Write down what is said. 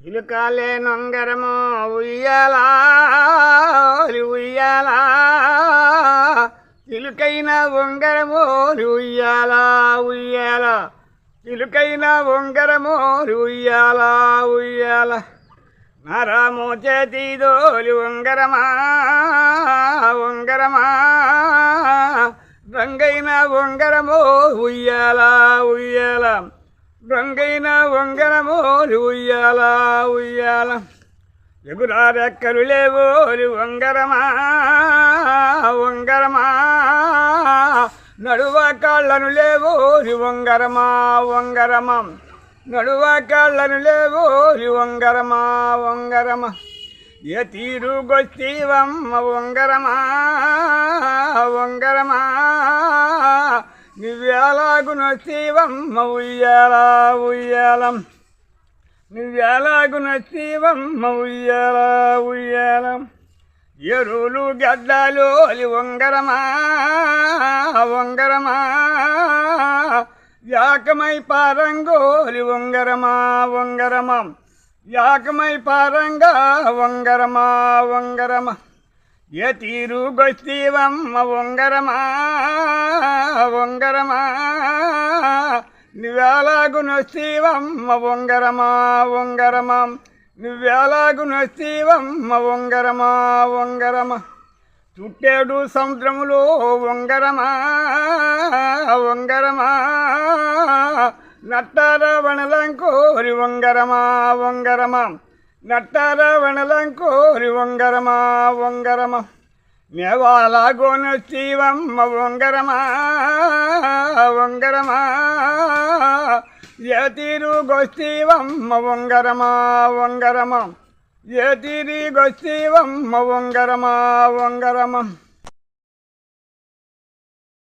చిలుకాలే నొంగరము ఉయ్యాలా ఉయ్యాలా చిలుకైన ఉంగరము ఉయ్యాలా ఉయ్యాలా చిలుకైన ఉంగరము ఉయ్యాలా ఉయ్యాల నరము చేతిదోలి ఉంగరమా ఉంగరమా రంగైన ఉంగరము ఉయ్యాలా ఉయ్యాల రంగైన ఉంగరము ఉయ్యాలా ఉయ్యాల ఎగురారెక్కలు లేవోలి ఉంగరమా ఉంగరమా నడువ కాళ్ళను లేవోలి ఉంగరమా ఉంగరమా నడువ కాళ్ళను లేవోలి ఉంగరమా ఉంగరమా ఏ తీరుగొస్తీవమ్మ ఉంగరమా ఉంగరమా నువ్వెలాగునొస్తీవమ్మ ఉయ్యాలా ఉయ్యాలం నువ్వెలాగునొస్తీవమ్మ ఉయ్యాలా ఉయ్యాలం ఎరువులు గడ్డలు ఉంగరమా ఉంగరమా యాకమై పారంగోలి ఉంగరమా ఉంగరమా యాకమై పారంగా ఉంగరమా ఉంగరమా ఏ తీరుగొస్తీవమ్మ ఉంగరమా ఉంగరమా నువ్వెలాగునొస్తీవమ్మ ఉంగరమా ఉంగరమా నువ్వెలాగునొస్తీవమ్మ ఉంగరమా ఉంగరమా చుట్టేడు సముద్రములో ఉంగరమా ఉంగరమా నట్టార వనలంకోరి ఉంగరమా ఉంగరమా నట్టార వనలంకోరి ఉంగరమా ఉంగరమా నేవాలాగోనొస్తీవమ్మ ఉంగరమా ఉంగరమా ఏ తీరుగొస్తీవమ్మ ఉంగరమా ఉంగరమా ఏ తీరుగొస్తీవమ్మ ఉంగరమా ఉంగరమా